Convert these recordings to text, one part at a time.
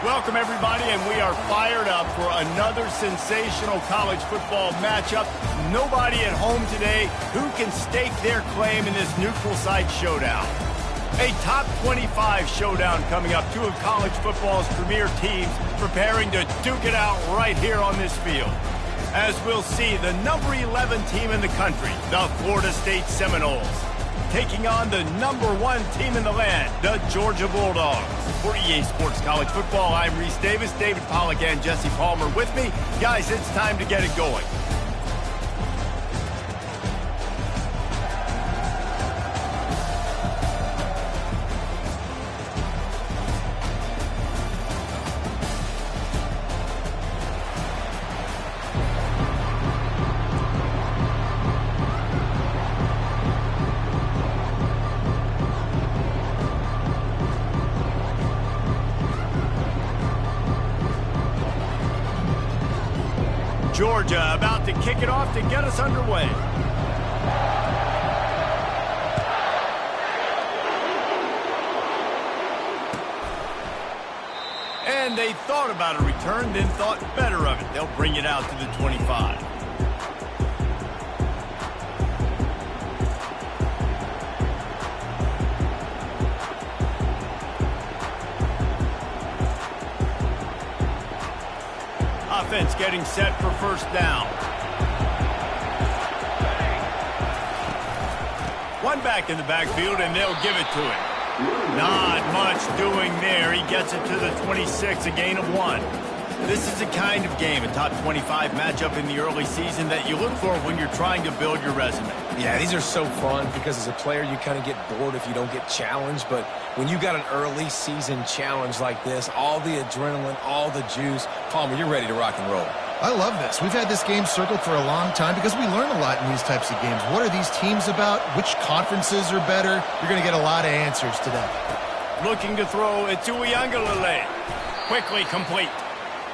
Welcome, everybody, and we are fired up for another sensational college football matchup. Nobody at home today who can stake their claim in this neutral site showdown. A top 25 showdown coming up. Two of college football's premier teams preparing to duke it out right here on this field. As we'll see, the number 11 team in the country, the Florida State Seminoles, taking on the number 1 team in the land, the Georgia Bulldogs. For EA Sports College Football, I'm Reese Davis, David Pollack, and Jesse Palmer with me. Guys, it's time to get it going. Georgia about to kick it off to get us underway. And they thought about a return, then thought better of it. They'll bring it out to the 25. Offense getting set for first down. One back in the backfield, and they'll give it to him. Not much doing there. He gets it to the 26, a gain of 1. This is the kind of game, a top 25 matchup in the early season, that you look for when you're trying to build your resume. Yeah, these are so fun because as a player, you kind of get bored if you don't get challenged. But when you got an early season challenge like this, all the adrenaline, all the juice, Palmer, you're ready to rock and roll. I love this. We've had this game circled for a long time because we learn a lot in these types of games. What are these teams about? Which conferences are better? You're going to get a lot of answers today. Looking to throw it to Uiagalelei. Quickly complete.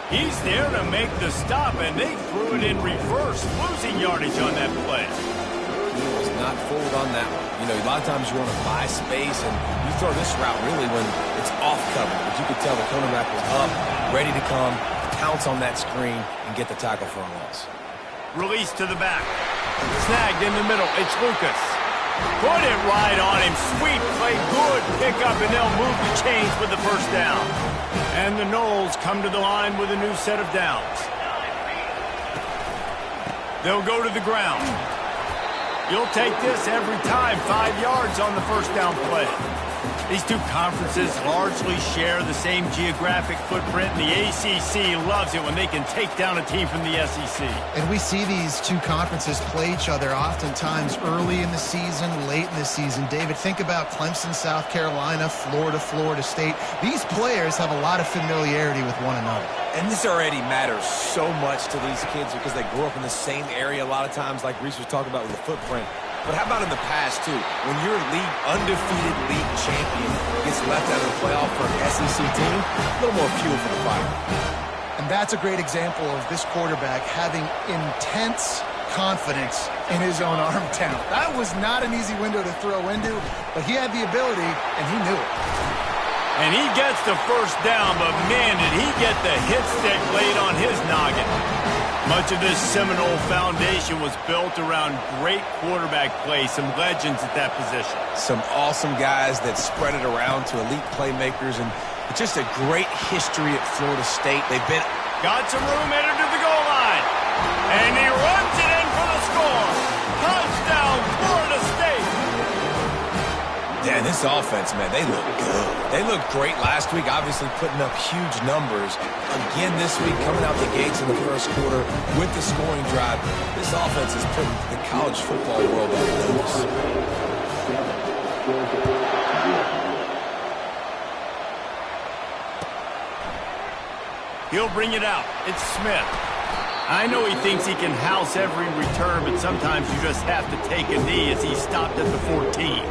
He's there to make the stop, and they threw it in reverse, losing yardage on that play. He was not fooled on that one. You know, a lot of times you want to buy space, and you throw this route really when it's off cover. But you could tell the cornerback was up, ready to come, pounce on that screen, and get the tackle for a loss. Release to the back. Snagged in the middle. It's Lucas. Put it right on him. Sweet play. Good pickup, and they'll move the chains with the first down. And the Noles come to the line with a new set of downs. They'll go to the ground. You'll take this every time. 5 yards on the first down play. These two conferences largely share the same geographic footprint, and the ACC loves it when they can take down a team from the SEC. And we see these two conferences play each other oftentimes early in the season, late in the season. David, think about Clemson, South Carolina, Florida, Florida State. These players have a lot of familiarity with one another. And this already matters so much to these kids because they grew up in the same area a lot of times, like Reese was talking about with the footprint. But how about in the past, too? When your undefeated league champion gets left out of the playoff for an SEC team, a little more fuel for the fire. And that's a great example of this quarterback having intense confidence in his own arm talent. That was not an easy window to throw into, but he had the ability, and he knew it. And he gets the first down, but man, did he get the hit stick laid on his noggin. Much of this Seminole foundation was built around great quarterback play, some legends at that position. Some awesome guys that spread it around to elite playmakers, and just a great history at Florida State. They've been... Got some room, headed to the goal line. And he runs it in for the score. Touchdown, Florida State. Yeah, this offense, man, they look good. They looked great last week, obviously putting up huge numbers. Again this week, coming out the gates in the first quarter with the scoring drive. This offense is putting the college football world on notice. He'll bring it out. It's Smith. I know he thinks he can house every return, but sometimes you just have to take a knee as he stopped at the 14.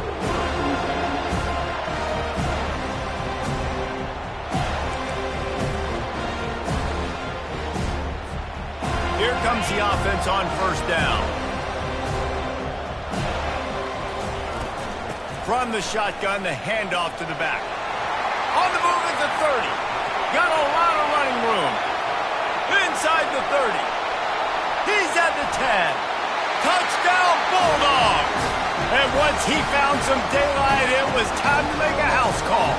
Here comes the offense on first down. From the shotgun, the handoff to the back. On the move at the 30. Got a lot of running room. Inside the 30. He's at the 10. Touchdown, Bulldogs! And once he found some daylight, it was time to make a house call.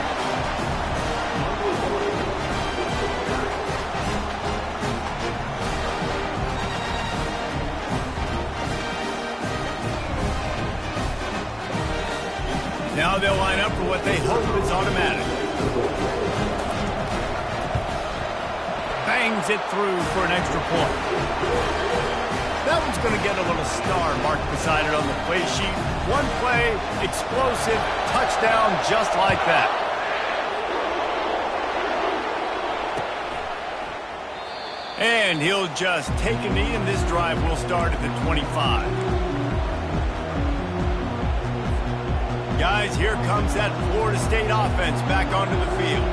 Now they'll line up for what they hope is automatic. Bangs it through for an extra point. That one's going to get a little star marked beside it on the play sheet. One play, explosive, touchdown just like that. And he'll just take a knee, and this drive will start at the 25. Guys, here comes that Florida State offense back onto the field.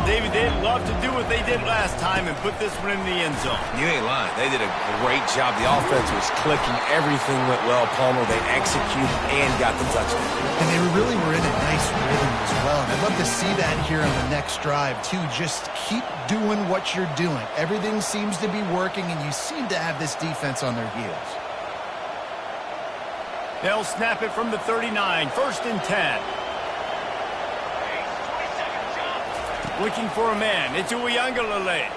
David, they'd love to do what they did last time and put this one in the end zone. You ain't lying. They did a great job. The offense was clicking. Everything went well. Palmer, they executed and got the touchdown. And they really were in a nice rhythm as well. And I'd love to see that here on the next drive, too. Just keep doing what you're doing. Everything seems to be working, and you seem to have this defense on their heels. They'll snap it from the 39, 1st and 10. Looking for a man. It's Uiagalelei.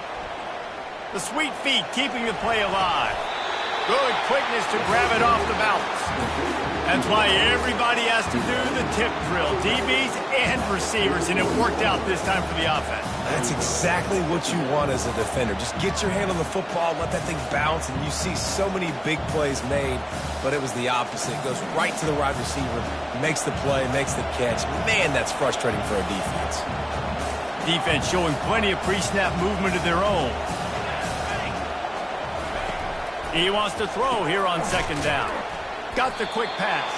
The sweet feet keeping the play alive. Good quickness to grab it off the bounce. That's why everybody has to do the tip drill. DBs and receivers, and it worked out this time for the offense. That's exactly what you want as a defender. Just get your hand on the football, let that thing bounce, and you see so many big plays made, but it was the opposite. It goes right to the wide receiver, makes the play, makes the catch. Man, that's frustrating for a defense. Defense showing plenty of pre-snap movement of their own. He wants to throw here on 2nd down. Got the quick pass.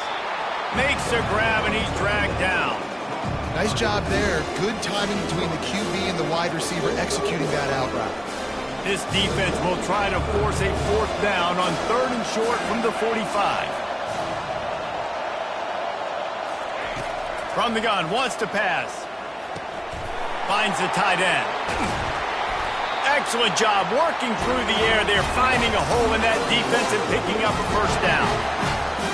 Makes a grab, and he's dragged down. Nice job there. Good timing between the QB and the wide receiver executing that out route. This defense will try to force a 4th down on 3rd and short from the 45. From the gun, wants to pass. Finds the tight end. Excellent job working through the air. They're finding a hole in that defense and picking up a 1st down.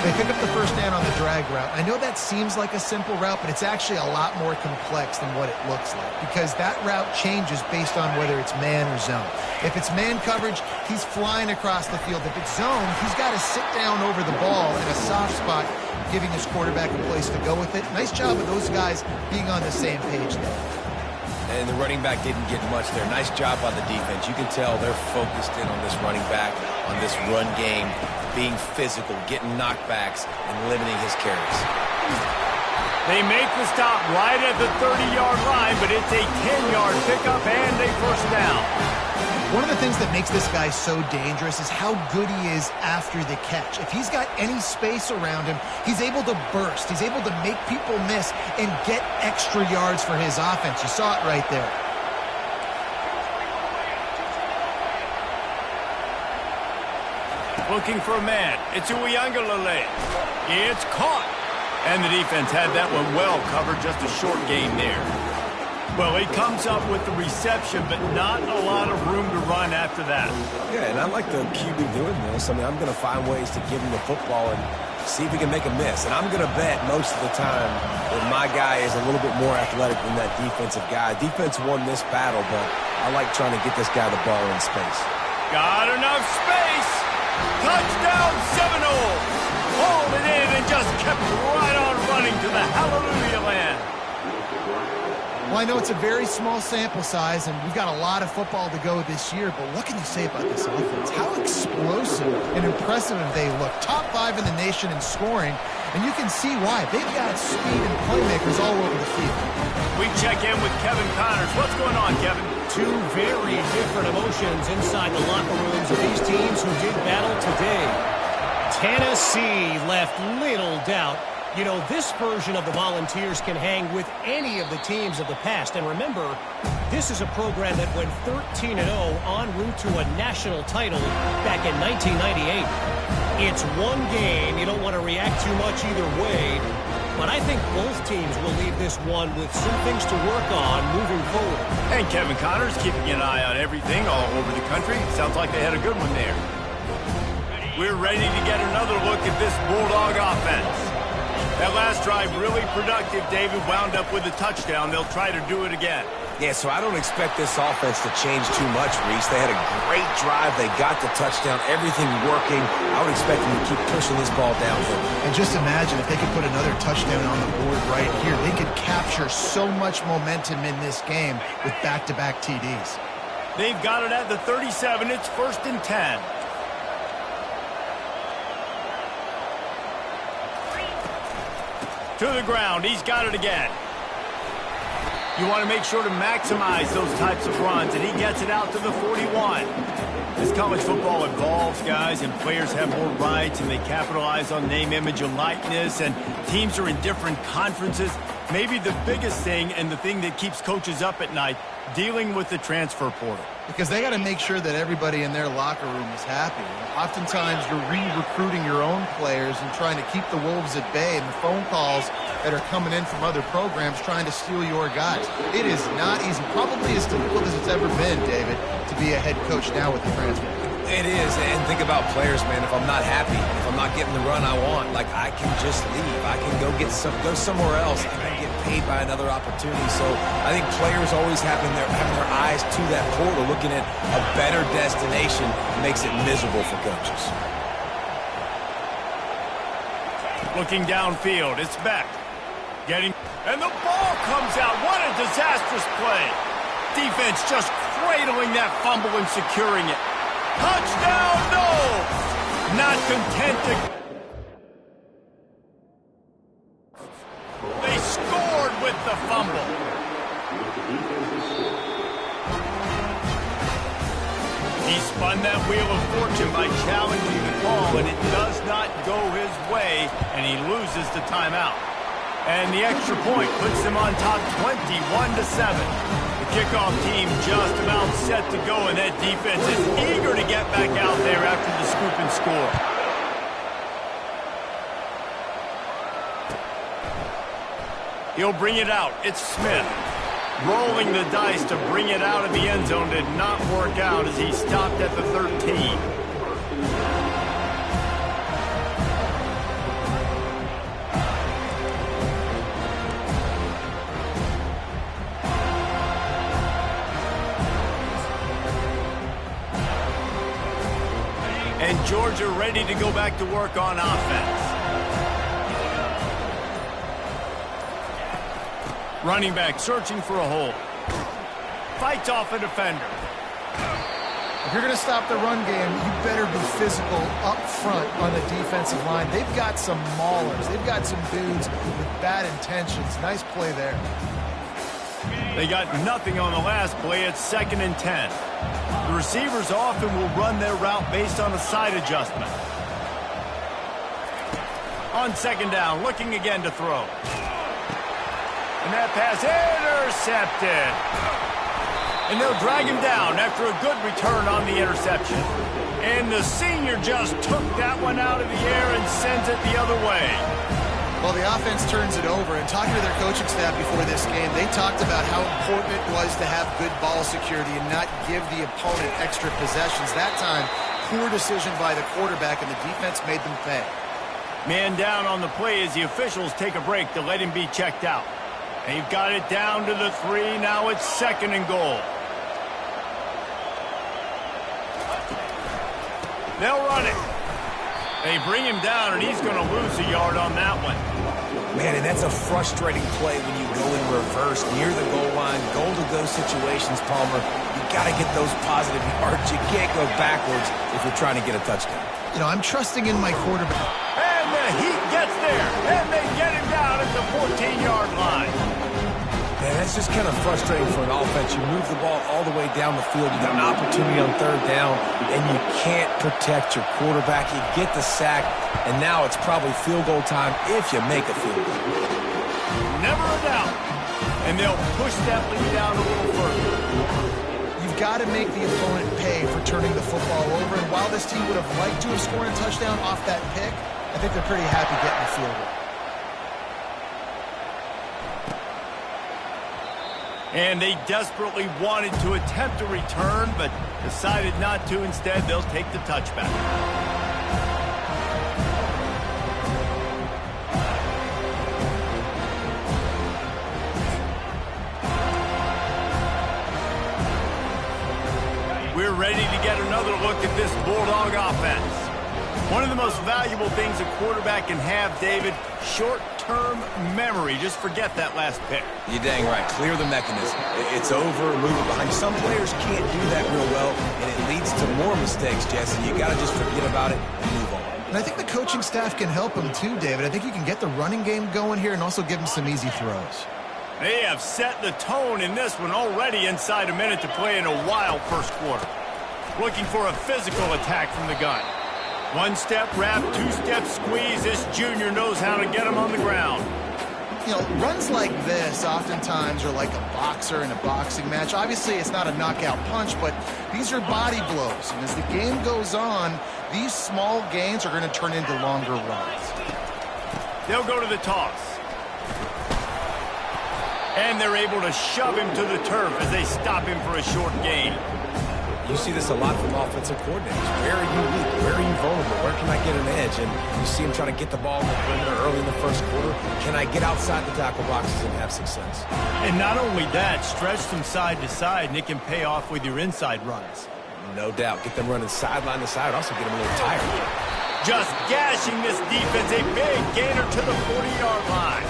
They pick up the 1st down on the drag route. I know that seems like a simple route, but it's actually a lot more complex than what it looks like because that route changes based on whether it's man or zone. If it's man coverage, he's flying across the field. If it's zone, he's got to sit down over the ball in a soft spot, giving his quarterback a place to go with it. Nice job of those guys being on the same page there. And the running back didn't get much there. Nice job by the defense. You can tell they're focused in on this running back, on this run game, being physical, getting knockbacks, and limiting his carries. They make the stop right at the 30-yard line, but it's a 10-yard pickup and a 1st down. One of the things that makes this guy so dangerous is how good he is after the catch. If he's got any space around him, he's able to burst. He's able to make people miss and get extra yards for his offense. You saw it right there. Looking for a man. It's Uiagalelei. It's caught. And the defense had that one well covered. Just a short gain there. Well, he comes up with the reception, but not a lot of room to run after that. Yeah, and I like the QB doing this. I mean, I'm going to find ways to give him the football and see if he can make a miss. And I'm going to bet most of the time that my guy is a little bit more athletic than that defensive guy. Defense won this battle, but I like trying to get this guy the ball in space. Got enough space. Touchdown Seminole. Hauled it in and just kept right on running to the hallelujah land. Well, I know it's a very small sample size, and we've got a lot of football to go this year, but what can you say about this offense? How explosive and impressive they look. Top 5 in the nation in scoring, and you can see why. They've got speed and playmakers all over the field. We check in with Kevin Connors. What's going on, Kevin? Two very different emotions inside the locker rooms of these teams who did battle today. Tennessee left little doubt. You know, this version of the Volunteers can hang with any of the teams of the past. And remember, this is a program that went 13-0 en route to a national title back in 1998. It's one game. You don't want to react too much either way. but I think both teams will leave this one with some things to work on moving forward. And Kevin Connors keeping an eye on everything all over the country. Sounds like they had a good one there. We're ready to get another look at this Bulldog offense. That last drive really productive. David wound up with a touchdown. They'll try to do it again. Yeah, so I don't expect this offense to change too much, Reese. They had a great drive. They got the touchdown. Everything working. I would expect them to keep pushing this ball downhill. And just imagine if they could put another touchdown on the board right here. They could capture so much momentum in this game with back-to-back TDs. They've got it at the 37. It's 1st and 10. To the ground. He's got it again. You want to make sure to maximize those types of runs, and he gets it out to the 41. As college football evolves, guys, and players have more rights, and they capitalize on name, image, and likeness, and teams are in different conferences, maybe the biggest thing and the thing that keeps coaches up at night, dealing with the transfer portal. Because they got to make sure that everybody in their locker room is happy. Oftentimes, you're re-recruiting your own players and trying to keep the Wolves at bay, and the phone calls that are coming in from other programs trying to steal your guys. It is not easy. Probably as difficult as it's ever been, David, to be a head coach now with the transfer. It is, and think about players, man. If I'm not happy, if I'm not getting the run I want, like, I can just leave. I can go somewhere else. I can get paid by another opportunity. So I think players always having their eyes to that portal, looking at a better destination, makes it miserable for coaches. Looking downfield, it's Beck. And the ball comes out. What a disastrous play. Defense just cradling that fumble and securing it. Touchdown, no! Not content to... They scored with the fumble. He spun that wheel of fortune by challenging the call, and it does not go his way, and he loses the timeout. And the extra point puts them on top 21-7. The kickoff team just about set to go, and that defense is eager to get back out there after the scoop and score. He'll bring it out. It's Smith. Rolling the dice to bring it out of the end zone did not work out as he stopped at the 13. And Georgia ready to go back to work on offense. Running back searching for a hole. Fights off a defender. If you're going to stop the run game, you better be physical up front on the defensive line. They've got some maulers. They've got some dudes with bad intentions. Nice play there. They got nothing on the last play. It's 2nd and 10. The receivers often will run their route based on a side adjustment. On 2nd down, looking again to throw. And that pass intercepted. And they'll drag him down after a good return on the interception. And the senior just took that one out of the air and sends it the other way. Well, the offense turns it over, and talking to their coaching staff before this game, they talked about how important it was to have good ball security and not give the opponent extra possessions. That time, poor decision by the quarterback, and the defense made them pay. Man down on the play as the officials take a break to let him be checked out. They've got it down to the 3. Now it's 2nd and goal. They'll run it. They bring him down, and he's going to lose a yard on that one. Man, and that's a frustrating play when you go in reverse near the goal line, goal-to-go situations, Palmer. You got to get those positive yards. You can't go backwards if you're trying to get a touchdown. You know, I'm trusting in my quarterback. And the Heat gets there, and they get him down at the 14-yard line. Man, that's just kind of frustrating for an offense. You move the ball all the way down the field. You got an opportunity on 3rd down, and you can't protect your quarterback. You get the sack, and now it's probably field goal time if you make a field goal. Never a doubt. And they'll push that lead down a little further. You've got to make the opponent pay for turning the football over, and while this team would have liked to have scored a touchdown off that pick, I think they're pretty happy getting the field goal. And they desperately wanted to attempt a return, but decided not to. Instead, they'll take the touchback. We're ready to get another look at this Bulldog offense. One of the most valuable things a quarterback can have, David, short-term memory. Just forget that last pick. You're dang right. Clear the mechanism. It's over, move it behind. Some players can't do that real well, and it leads to more mistakes, Jesse. You got to just forget about it and move on. And I think the coaching staff can help him too, David. I think you can get the running game going here and also give him some easy throws. They have set the tone in this one already inside a minute to play in a wild first quarter. Looking for a physical attack from the gun. One-step wrap, two-step squeeze. This junior knows how to get him on the ground. You know, runs like this oftentimes are like a boxer in a boxing match. Obviously, it's not a knockout punch, but these are body blows. And as the game goes on, these small gains are going to turn into longer runs. They'll go to the toss. And they're able to shove him to the turf as they stop him for a short gain. You see this a lot from offensive coordinators. Where are you weak? Where are you vulnerable? Where can I get an edge? And you see him trying to get the ball in the perimeter early in the first quarter. Can I get outside the tackle boxes and have success? And not only that, stretch them side to side, and it can pay off with your inside runs. No doubt. Get them running sideline to side. Also get them a little tired. Just gashing this defense. A big gainer to the 40-yard line.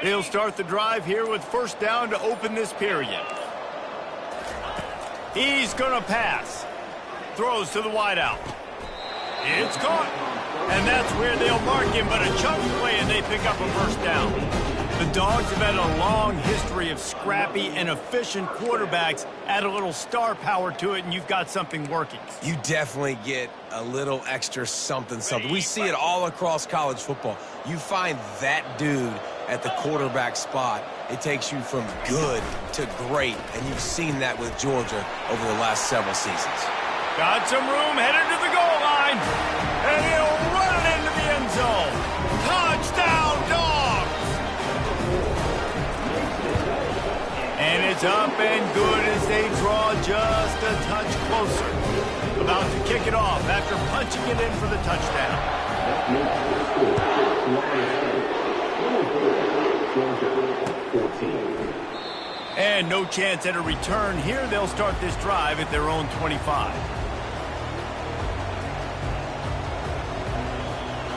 They'll start the drive here with first down to open this period. He's going to pass. Throws to the wideout. It's caught. And that's where they'll mark him, but a chunk play and they pick up a first down. The Dogs have had a long history of scrappy and efficient quarterbacks. Add a little star power to it, and you've got something working. You definitely get a little extra something. We see it all across college football. You find that dude at the quarterback spot, it takes you from good to great, and you've seen that with Georgia over the last several seasons. Got some room, headed to the goal line, and he'll run it into the end zone. Touchdown, Dogs! And it's up and good as they draw just a touch closer. About to kick it off after punching it in for the touchdown. And no chance at a return here. They'll start this drive at their own 25.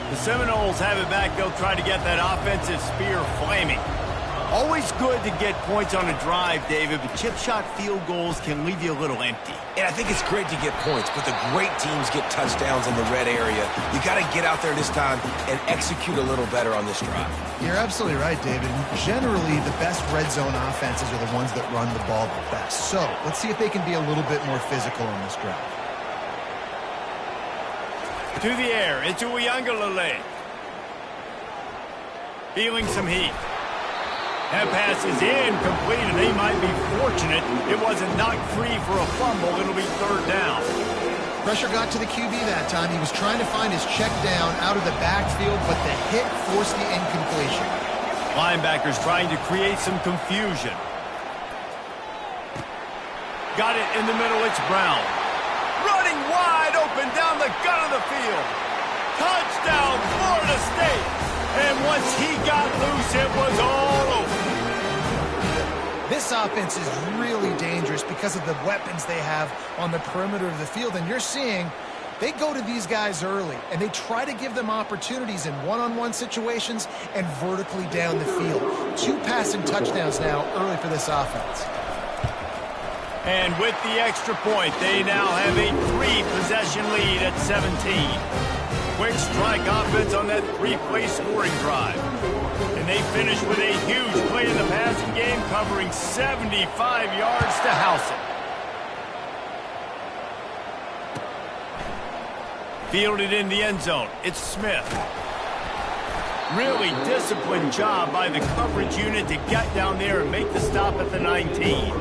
The Seminoles have it back. They'll try to get that offensive spear flaming. Always good to get points on a drive, David, but chip shot field goals can leave you a little empty. And I think it's great to get points, but the great teams get touchdowns in the red area. You got to get out there this time and execute a little better on this drive. You're absolutely right, David. Generally, the best red zone offenses are the ones that run the ball the best. So let's see if they can be a little bit more physical on this drive. To the air, it's Uiagalelei. Feeling some heat. That pass is incomplete, and they might be fortunate it wasn't knocked free for a fumble. It'll be third down. Pressure got to the QB that time. He was trying to find his check down out of the backfield, but the hit forced the incompletion. Linebackers trying to create some confusion. Got it in the middle. It's Brown. Running wide open down the gut of the field. Touchdown, Florida State. And once he got loose, it was all over. This offense is really dangerous because of the weapons they have on the perimeter of the field. And you're seeing they go to these guys early, and they try to give them opportunities in one-on-one situations and vertically down the field. 2 passing touchdowns now early for this offense. And with the extra point, they now have a 3-possession lead at 17. Quick strike offense on that 3-play scoring drive. And they finish with a huge play in the passing game, covering 75 yards to house it. Fielded in the end zone. It's Smith. Really disciplined job by the coverage unit to get down there and make the stop at the 19.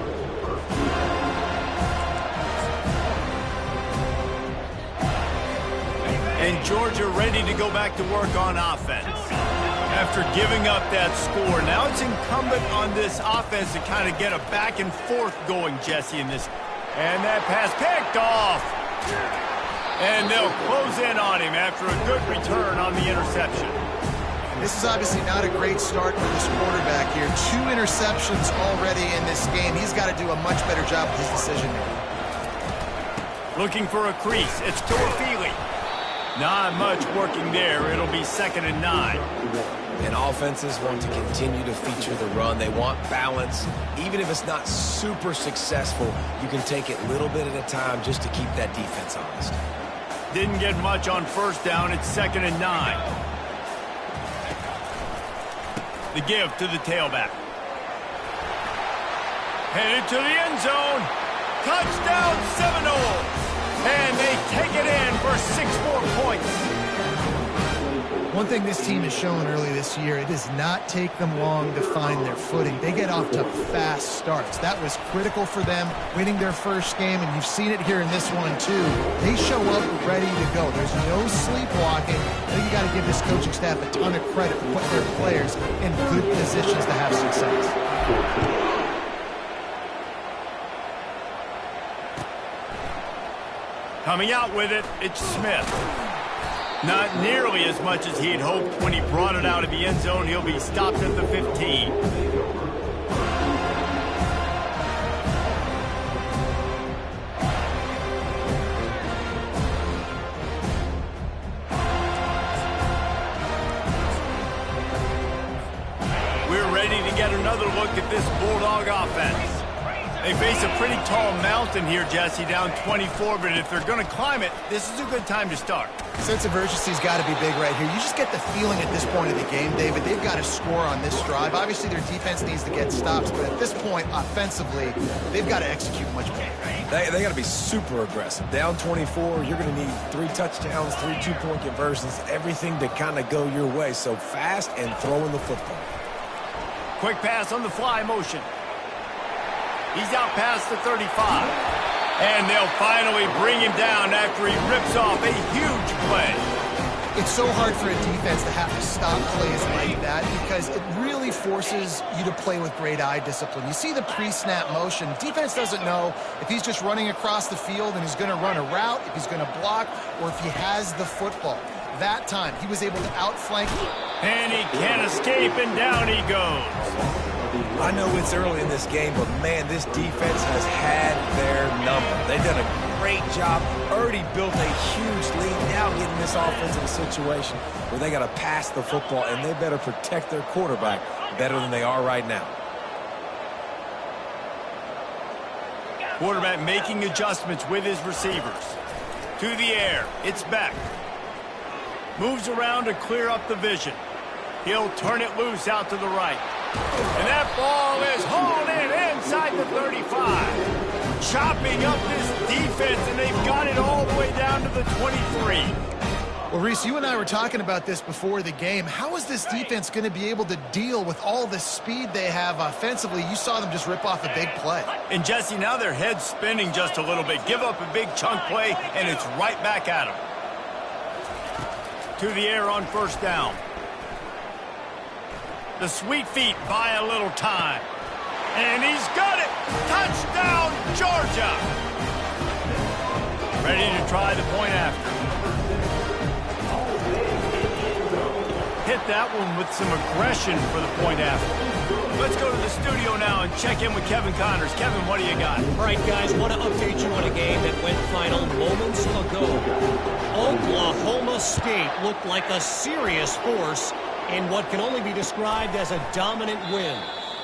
And Georgia ready to go back to work on offense. After giving up that score, now it's incumbent on this offense to kind of get a back and forth going, Jesse, in this. And that pass picked off. And they'll close in on him after a good return on the interception. This is obviously not a great start for this quarterback here. 2 interceptions already in this game. He's got to do a much better job with his decision making. Looking for a crease. It's Toafili. Not much working there. It'll be 2nd and 9. And offenses want to continue to feature the run. They want balance. Even if it's not super successful, you can take it little bit at a time just to keep that defense honest. Didn't get much on 1st down. It's 2nd and 9. The give to the tailback. Headed to the end zone. Touchdown Seminoles. And they take it in for 6 more points. One thing this team has shown early this year, it does not take them long to find their footing. They get off to fast starts. That was critical for them, winning their first game, and you've seen it here in this one too. They show up ready to go. There's no sleepwalking. I think you got to give this coaching staff a ton of credit for putting their players in good positions to have success. Coming out with it, it's Smith. Not nearly as much as he'd hoped when he brought it out of the end zone. He'll be stopped at the 15. We're ready to get another look at this Bulldog offense. They face a pretty tall mountain here, Jesse, down 24, but if they're going to climb it, this is a good time to start. Sense of urgency's got to be big right here. You just get the feeling at this point of the game, David, they've got to score on this drive. Obviously, their defense needs to get stops, but at this point, offensively, they've got to execute much better. They got to be super aggressive. Down 24, you're going to need 3 touchdowns, 3 2-point conversions, everything to kind of go your way. So fast and throwing the football. Quick pass on the fly motion. He's out past the 35. And they'll finally bring him down after he rips off a huge play. It's so hard for a defense to have to stop plays like that because it really forces you to play with great eye discipline. You see the pre-snap motion. Defense doesn't know if he's just running across the field and he's going to run a route, if he's going to block, or if he has the football. That time, he was able to outflank. And he can't escape, and down he goes. I know it's early in this game, but, man, this defense has had their number. They've done a great job, already built a huge lead, now getting this offense in a situation where they got to pass the football, and they better protect their quarterback better than they are right now. Quarterback making adjustments with his receivers. To the air, it's Beck. Moves around to clear up the vision. He'll turn it loose out to the right. And that ball is hauled in inside the 35. Chopping up this defense, and they've got it all the way down to the 23. Well, Reese, you and I were talking about this before the game. How is this defense going to be able to deal with all the speed they have offensively? You saw them just rip off a big play. And, Jesse, now their head's spinning just a little bit. Give up a big chunk play, and it's right back at them. To the air on 1st down. The sweet feet buy a little time. And he's got it! Touchdown, Georgia! Ready to try the point after. Hit that one with some aggression for the point after. Let's go to the studio now and check in with Kevin Connors. Kevin, what do you got? All right, guys, want to update you on a game that went final moments ago. Oklahoma State looked like a serious force in what can only be described as a dominant win.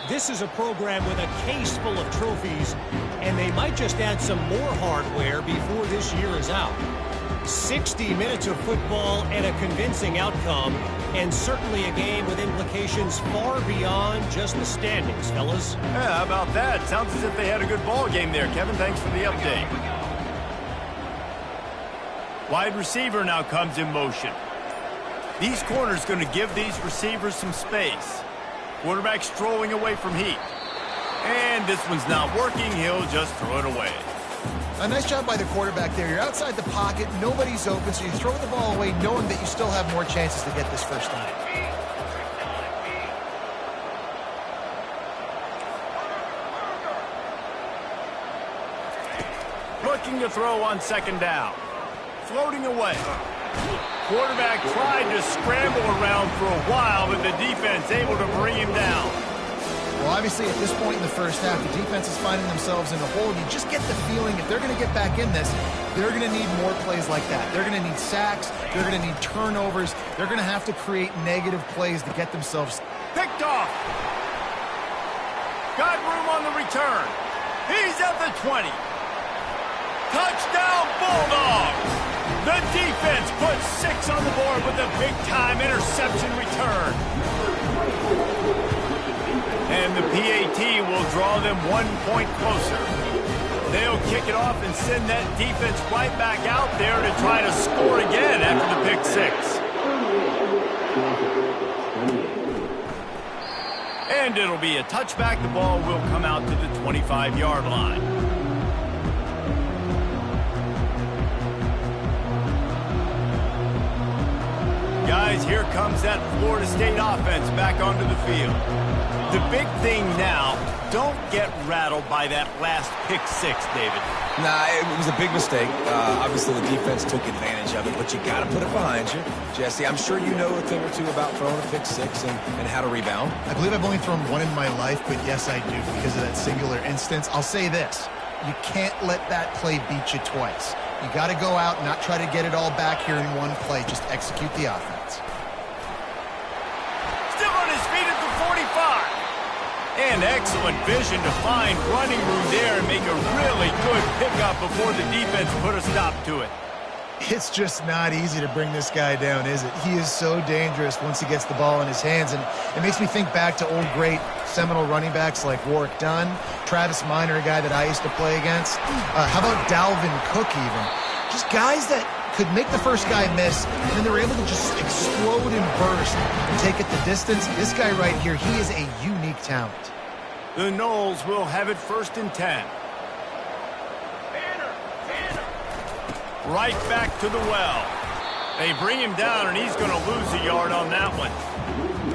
this is a program with a case full of trophies, and they might just add some more hardware before this year is out. 60 minutes of football and a convincing outcome, and certainly a game with implications far beyond just the standings, fellas. Yeah, how about that? Sounds as if they had a good ball game there, Kevin. Thanks for the update. Wide receiver now comes in motion. These corners going to give these receivers some space. Quarterback strolling away from heat. And this one's not working. He'll just throw it away. A nice job by the quarterback there. You're outside the pocket. Nobody's open, so you throw the ball away knowing that you still have more chances to get this first down. Looking to throw on second down. Floating away. Quarterback tried to scramble around for a while, but the defense able to bring him down. Well, obviously, at this point in the first half, the defense is finding themselves in a hole. You just get the feeling if they're going to get back in this, they're going to need more plays like that. They're going to need sacks. They're going to need turnovers. They're going to have to create negative plays to get themselves picked off. Got room on the return. He's at the 20. Touchdown, Bulldogs! The defense puts 6 on the board with a big-time interception return. And the PAT will draw them 1 point closer. They'll kick it off and send that defense right back out there to try to score again after the pick 6. And it'll be a touchback. The ball will come out to the 25-yard line. Guys, here comes that Florida State offense back onto the field. The big thing now, don't get rattled by that last pick 6, David. Nah, it was a big mistake. Obviously, the defense took advantage of it, but you got to put it behind you. Jesse, I'm sure you know a thing or two about throwing a pick 6 and how to rebound. I believe I've only thrown one in my life, but yes, I do because of that singular instance. I'll say this. You can't let that play beat you twice. You got to go out and not try to get it all back here in one play. Just execute the offense. Still on his feet at the 45. And excellent vision to find running room there and make a really good pickup before the defense put a stop to it. It's just not easy to bring this guy down, is it? He is so dangerous once he gets the ball in his hands, and it makes me think back to old great Seminole running backs like Warwick Dunn, Travis Minor, a guy that I used to play against. How about Dalvin Cook even? Just guys that could make the first guy miss, and then they were able to just explode and burst and take it the distance. This guy right here, he is a unique talent. The Noles will have it 1st and 10. Right back to the well. They bring him down, and he's going to lose a yard on that one.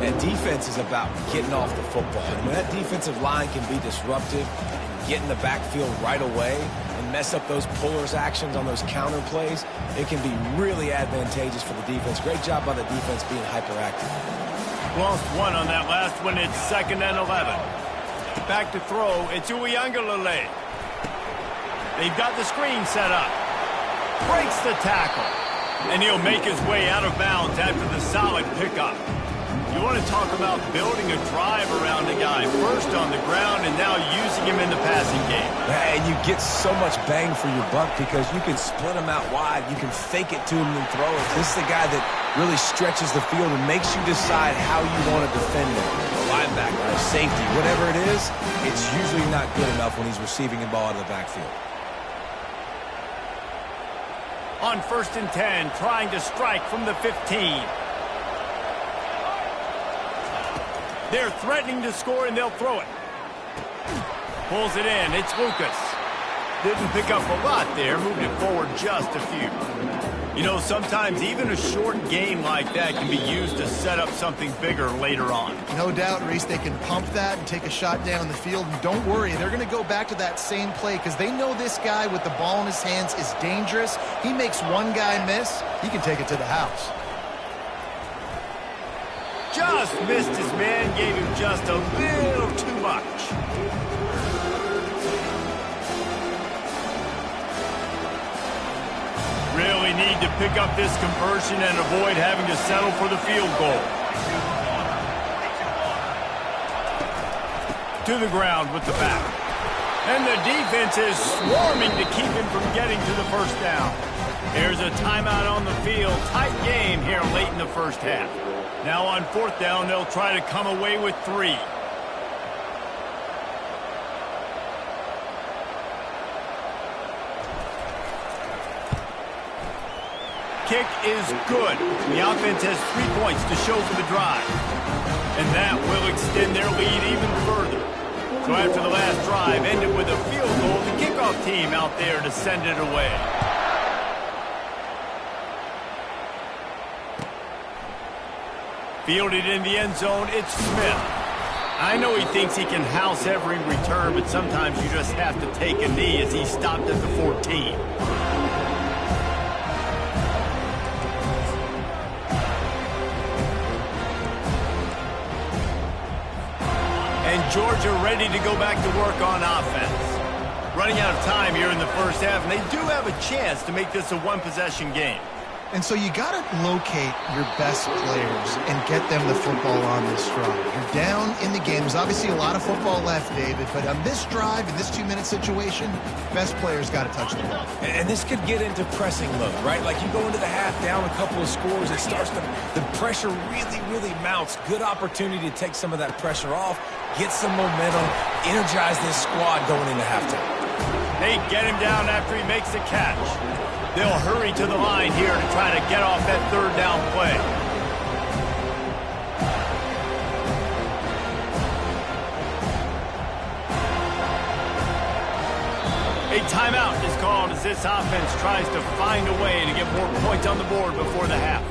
And defense is about getting off the football. And when that defensive line can be disruptive and get in the backfield right away and mess up those pullers actions on those counter plays, it can be really advantageous for the defense. Great job by the defense being hyperactive. Lost 1 on that last one. It's 2nd and 11. Back to throw. It's Uiagalelei. They've got the screen set up. Breaks the tackle. And he'll make his way out of bounds after the solid pickup. You want to talk about building a drive around a guy. First on the ground and now using him in the passing game. And you get so much bang for your buck because you can split him out wide. You can fake it to him and throw it. This is the guy that really stretches the field and makes you decide how you want to defend him. A linebacker, a safety, whatever it is, it's usually not good enough when he's receiving the ball out of the backfield. On 1st and 10, trying to strike from the 15. They're threatening to score, and they'll throw it. Pulls it in. It's Lucas. Didn't pick up a lot there. Moved it forward just a few. You know, sometimes even a short game like that can be used to set up something bigger later on. No doubt, Reese, they can pump that and take a shot down the field. And don't worry, they're going to go back to that same play because they know this guy with the ball in his hands is dangerous. He makes one guy miss, he can take it to the house. Just missed his man, gave him just a little too much. Really need to pick up this conversion and avoid having to settle for the field goal. to the ground with the back. And the defense is swarming to keep him from getting to the first down. Here's a timeout on the field. Tight game here late in the first half. Now on fourth down, they'll try to come away with 3. Kick is good. The offense has 3 points to show for the drive. And that will extend their lead even further. So after the last drive ended with a field goal, the kickoff team out there to send it away. Fielded in the end zone, it's Smith. I know he thinks he can house every return, but sometimes you just have to take a knee as he stopped at the 14. And Georgia ready to go back to work on offense. Running out of time here in the first half, and they do have a chance to make this a one-possession game. And so you got to locate your best players and get them the football on this drive. You're down in the game. There's obviously a lot of football left, David, but on this drive, in this 2-minute situation, best players got to touch the ball. And this could get into pressing mode, right? Like you go into the half down a couple of scores, it starts to, the pressure really mounts. Good opportunity to take some of that pressure off, get some momentum, energize this squad going into halftime. They get him down after he makes the catch. They'll hurry to the line here to try to get off that third down play. A timeout is called as this offense tries to find a way to get more points on the board before the half.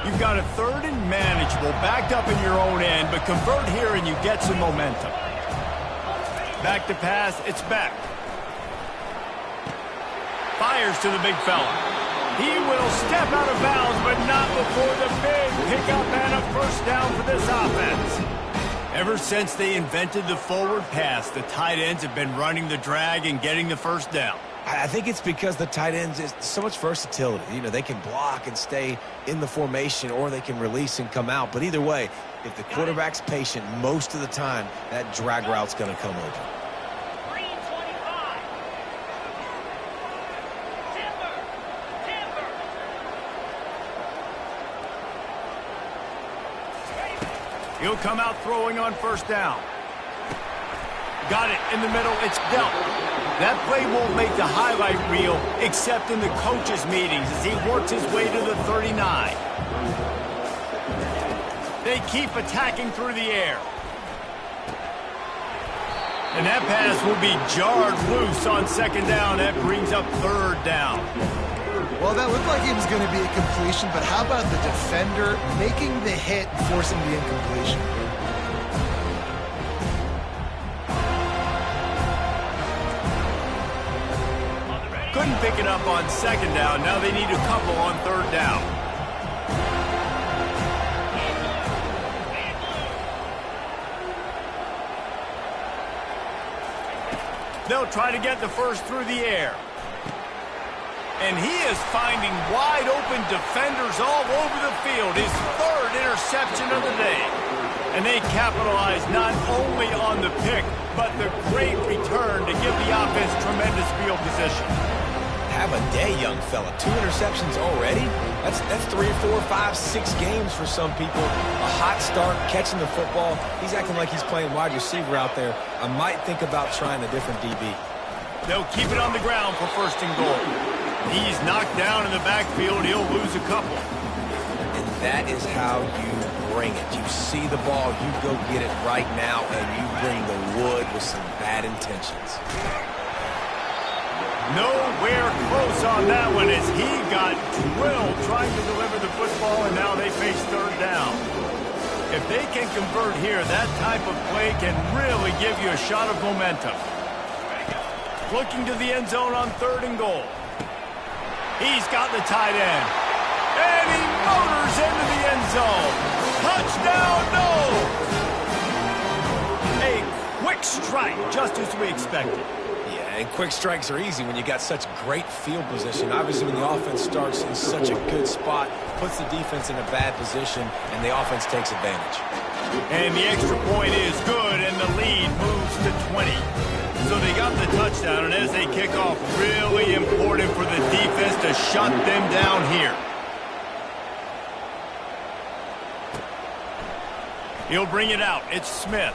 You've got a third and manageable, backed up in your own end, but convert here and you get some momentum. Back to pass, it's Beck. Fires to the big fella. He will step out of bounds, but not before the big pickup and a first down for this offense. Ever since they invented the forward pass, the tight ends have been running the drag and getting the first down. I think it's because the tight ends is so much versatility. You know, they can block and stay in the formation, or they can release and come out. But either way, if the quarterback's patient most of the time, that drag route's going to come open. He'll come out throwing on first down. Got it in the middle. It's dealt. That play won't make the highlight reel except in the coaches' meetings as he works his way to the 39. They keep attacking through the air. And that pass will be jarred loose on second down. That brings up third down. Well, that looked like it was going to be a completion, but how about the defender making the hit and forcing the incompletion? Couldn't pick it up on second down. Now they need a couple on third down. They'll try to get the first through the air. And he is finding wide open defenders all over the field. His third interception of the day. And they capitalize not only on the pick, but the great return to give the offense tremendous field position. Have a day, young fella. 2 interceptions already? That's 3, 4, 5, 6 games for some people. A hot start, catching the football. He's acting like he's playing wide receiver out there. I might think about trying a different DB. They'll keep it on the ground for first and goal. He's knocked down in the backfield. He'll lose a couple. And that is how you bring it. You see the ball, you go get it right now, and you bring the wood with some bad intentions. Nowhere close on that one as he got drilled trying to deliver the football, and now they face third down. If they can convert here, that type of play can really give you a shot of momentum. Looking to the end zone on third and goal. He's got the tight end. And he motors into the end zone. Touchdown, no! quick strike, just as we expected. Yeah, and quick strikes are easy when you got such great field position. Obviously, when the offense starts in such a good spot, puts the defense in a bad position, and the offense takes advantage. And the extra point is good, and the lead moves to 20. So they got the touchdown, and as they kick off, really important for the defense to shut them down here. He'll bring it out. It's Smith.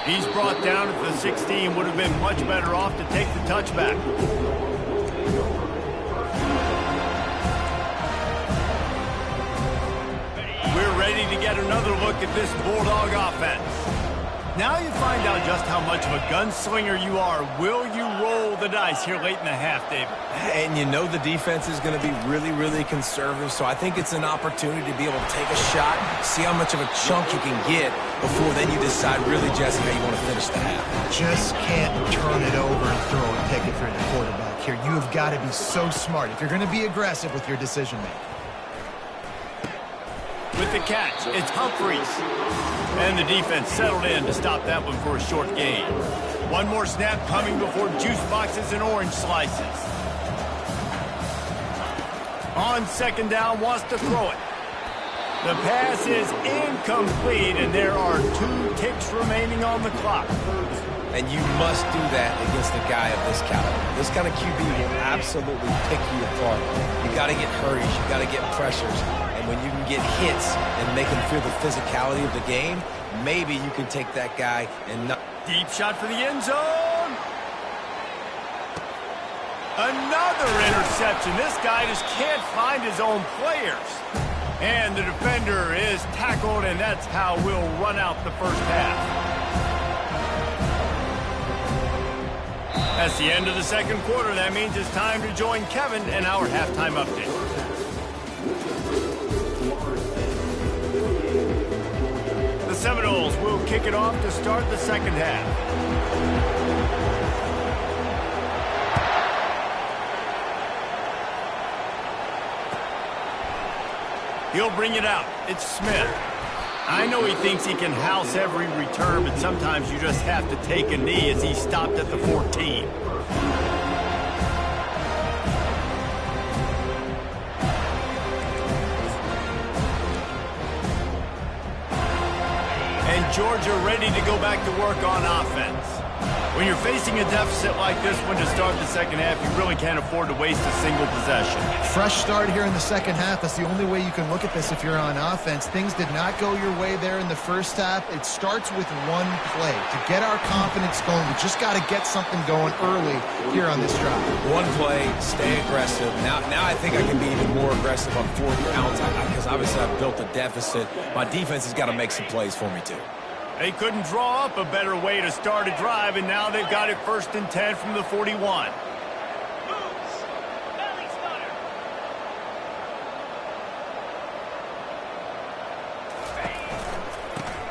He's brought down at the 16. Would have been much better off to take the touchback. We're ready to get another look at this Bulldog offense. Now you find out just how much of a gunslinger you are. Will you roll the dice here late in the half, David? And you know the defense is going to be really, really conservative, so I think it's an opportunity to be able to take a shot, see how much of a chunk you can get before then you decide really, Jesse, how you want to finish the half. Just can't turn it over and throw a pick if you're the quarterback here. You have got to be so smart if you're going to be aggressive with your decision-making. With the catch, it's Humphries. And the defense settled in to stop that one for a short gain. One more snap coming before juice boxes and orange slices. On second down, wants to throw it. The pass is incomplete, and there are 2 ticks remaining on the clock. And you must do that against a guy of this caliber. This kind of QB will absolutely pick you apart. You got to get hurries. You got to get pressures. And when you can get hits and make him feel the physicality of the game, maybe you can take that guy and not... Deep shot for the end zone. Another interception. This guy just can't find his own players. And the defender is tackled, and that's how we'll run out the first half. That's the end of the second quarter. That means it's time to join Kevin in our halftime update. The Seminoles will kick it off to start the second half. He'll bring it out. It's Smith. I know he thinks he can house every return, but sometimes you just have to take a knee as he stopped at the 14. And Georgia ready to go back to work on offense. When you're facing a deficit like this one to start the second half, you really can't afford to waste a single possession. Fresh start here in the second half. That's the only way you can look at this if you're on offense. Things did not go your way there in the first half. It starts with one play. To get our confidence going, we just got to get something going early here on this drive. One play, stay aggressive. Now I think I can be even more aggressive on 4th downs because obviously I've built a deficit. My defense has got to make some plays for me too. They couldn't draw up a better way to start a drive, and now they've got it 1st and 10 from the 41.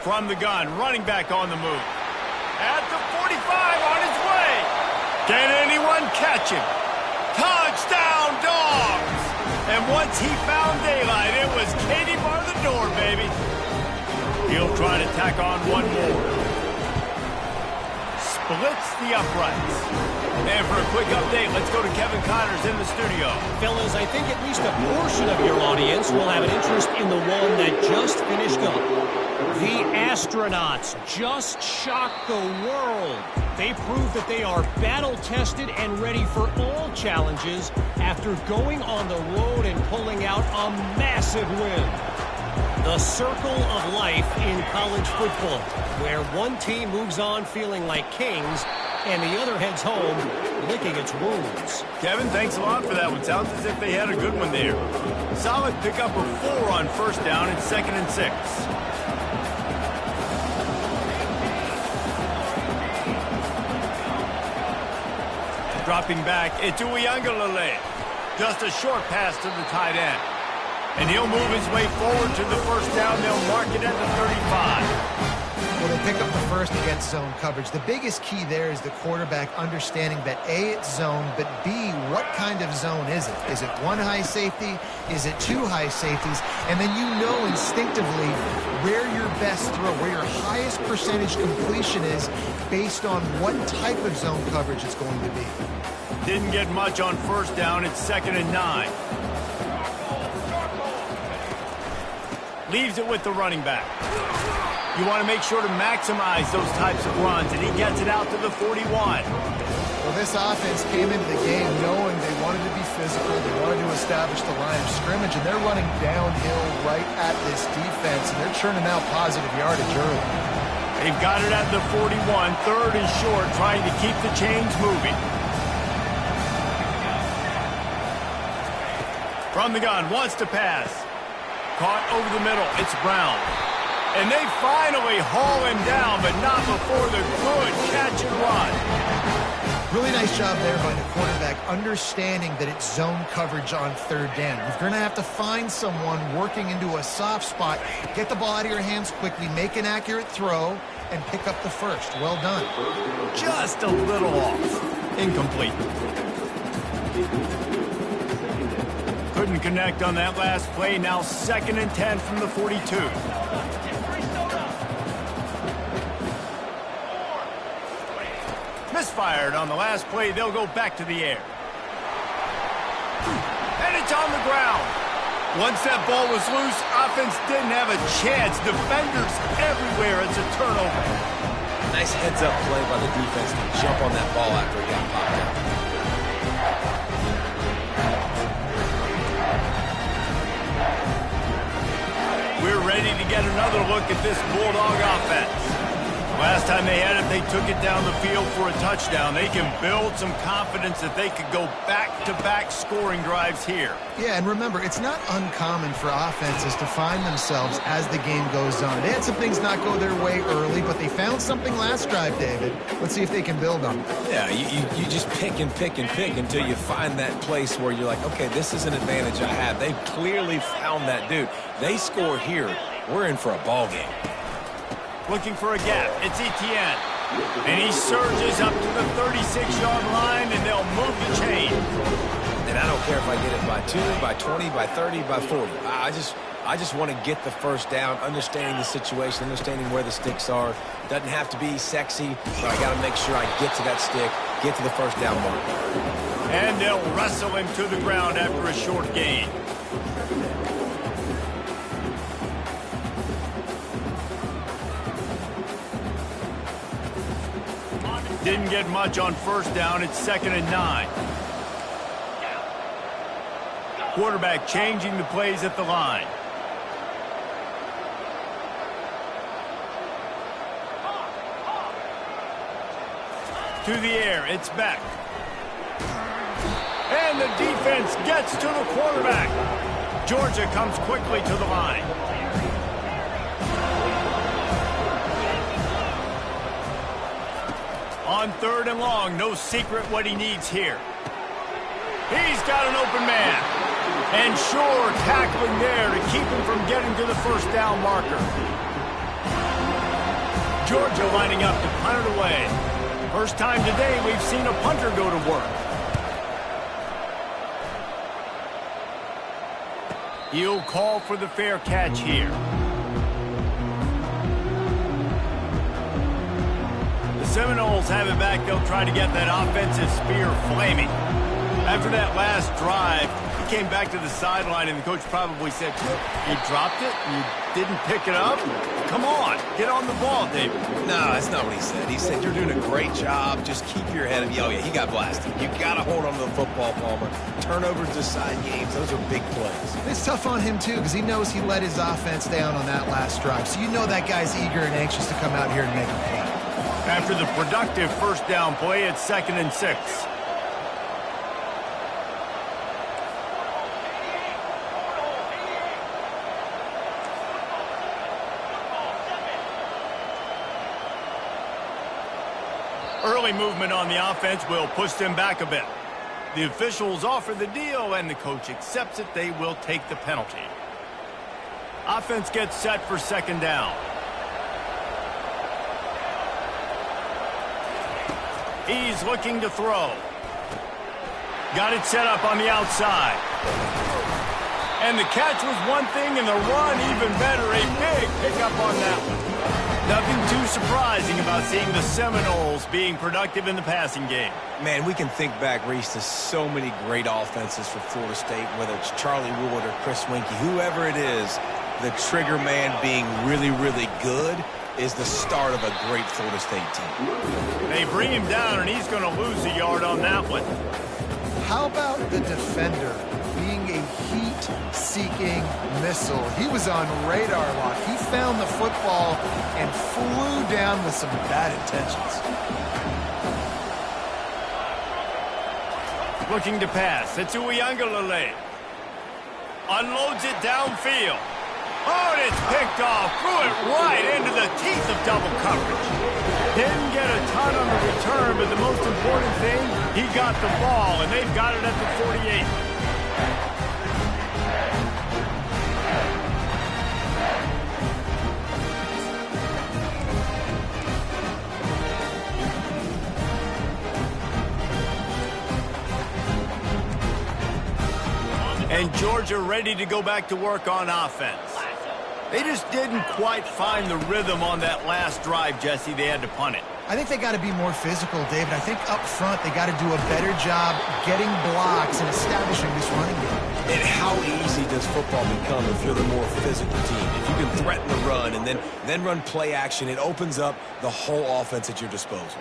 From the gun, running back on the move. At the 45, on his way. Can anyone catch him? Touchdown, Dogs! And once he found daylight, it was Katie bar the door, baby. He'll try to tack on one more. Splits the uprights. And for a quick update, let's go to Kevin Connors in the studio. Fellas, I think at least a portion of your audience will have an interest in the one that just finished up. The astronauts just shocked the world. They proved that they are battle-tested and ready for all challenges after going on the road and pulling out a massive win. The circle of life in college football, where one team moves on feeling like kings and the other heads home licking its wounds. Kevin, thanks a lot for that one. Sounds as if they had a good one there. Solid pickup of 4 on 1st down and 2nd and 6. Dropping back, it's Uiagalelei. Just a short pass to the tight end. And he'll move his way forward to the 1st down. They'll mark it at the 35. Well, they pick up the first against zone coverage. The biggest key there is the quarterback understanding that A, it's zone, but B, what kind of zone is it? Is it one high safety? Is it two high safeties? And then you know instinctively where your best throw, where your highest percentage completion is based on what type of zone coverage it's going to be. Didn't get much on first down. It's 2nd and 9. Leaves it with the running back. You want to make sure to maximize those types of runs, and he gets it out to the 41. Well, this offense came into the game knowing they wanted to be physical, they wanted to establish the line of scrimmage, and they're running downhill right at this defense, and they're churning out positive yardage early. They've got it at the 41, 3rd and short, trying to keep the chains moving. From the gun, wants to pass. Caught over the middle, it's Brown. And they finally haul him down, but not before the good catch and run. Really nice job there by the quarterback, understanding that it's zone coverage on 3rd down. You're going to have to find someone working into a soft spot, get the ball out of your hands quickly, make an accurate throw, and pick up the first. Well done. Just a little off. Incomplete. Couldn't connect on that last play. Now 2nd and 10 from the 42. Misfired on the last play. They'll go back to the air. And it's on the ground. Once that ball was loose, offense didn't have a chance. Defenders everywhere. It's a turnover. Nice heads-up play by the defense to jump on that ball after it got popped out. We're ready to get another look at this Bulldog offense. Last time they had it, they took it down the field for a touchdown. They can build some confidence that they could go back-to-back scoring drives here. Yeah, and remember, it's not uncommon for offenses to find themselves as the game goes on. They had some things not go their way early, but they found something last drive, David. Let's see if they can build on it. Yeah, you just pick and pick and pick until you find that place where you're like, okay, this is an advantage I have. They've clearly found that dude. They score here. We're in for a ball game. Looking for a gap. It's Etienne. And he surges up to the 36-yard line, and they'll move the chain. And I don't care if I get it by 2, by 20, by 30, by 40. I just want to get the first down, understanding the situation, understanding where the sticks are. Doesn't have to be sexy, but I got to make sure I get to that stick, get to the first down mark. And they'll wrestle him to the ground after a short gain. Didn't get much on first down. It's 2nd and 9. Quarterback changing the plays at the line. To the air, it's Beck. And the defense gets to the quarterback. Georgia comes quickly to the line. On 3rd and long, no secret what he needs here. He's got an open man. And sure, tackling there to keep him from getting to the first down marker. Georgia lining up to punt it away. First time today we've seen a punter go to work. He'll call for the fair catch here. Seminoles have it back. They'll try to get that offensive spear flaming. After that last drive, he came back to the sideline, and the coach probably said, you dropped it? You didn't pick it up? Come on, get on the ball, David. No, that's not what he said. He said, you're doing a great job. Just keep your head up. Oh, yeah, he got blasted. You got to hold on to the football, Palmer. Turnovers decide games. Those are big plays. It's tough on him, too, because he knows he let his offense down on that last drive. So you know that guy's eager and anxious to come out here and make a play. After the productive first down play, it's 2nd and 6. Early movement on the offense will push them back a bit. The officials offer the deal, and the coach accepts it. They will take the penalty. Offense gets set for 2nd down. He's looking to throw. Got it set up on the outside. And the catch was one thing, and the run even better. A big pickup on that one. Nothing too surprising about seeing the Seminoles being productive in the passing game. Man, we can think back, Reese, to so many great offenses for Florida State, whether it's Charlie Ward or Chris Weinke, whoever it is, the trigger man being really, really good is the start of a great Florida State team. They bring him down, and he's going to lose a yard on that one. How about the defender being a heat-seeking missile? He was on radar lock. He found the football and flew down with some bad intentions. Looking to pass. It's Uiagalelei. Unloads it downfield. Oh, and it's picked off. Threw it right into the teeth of double coverage. Didn't get a ton on the return, but the most important thing, he got the ball, and they've got it at the 48. And Georgia ready to go back to work on offense. They just didn't quite find the rhythm on that last drive, Jesse. They had to punt it. I think they got to be more physical, David. I think up front they got to do a better job getting blocks and establishing this running game. And how easy does football become if you're the more physical team? If you can threaten the run and then run play action, it opens up the whole offense at your disposal.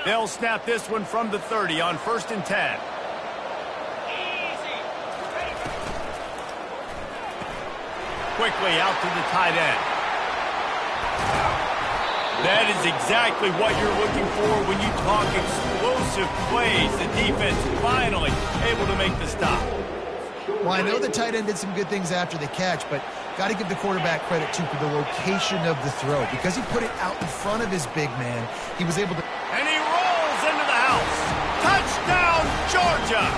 They'll snap this one from the 30 on 1st and 10. Quickly out to the tight end. That is exactly what you're looking for when you talk explosive plays. The defense finally able to make the stop. Well, I know the tight end did some good things after the catch, but got to give the quarterback credit, too, for the location of the throw. Because he put it out in front of his big man, he was able to... And he rolls into the house. Touchdown, Georgia!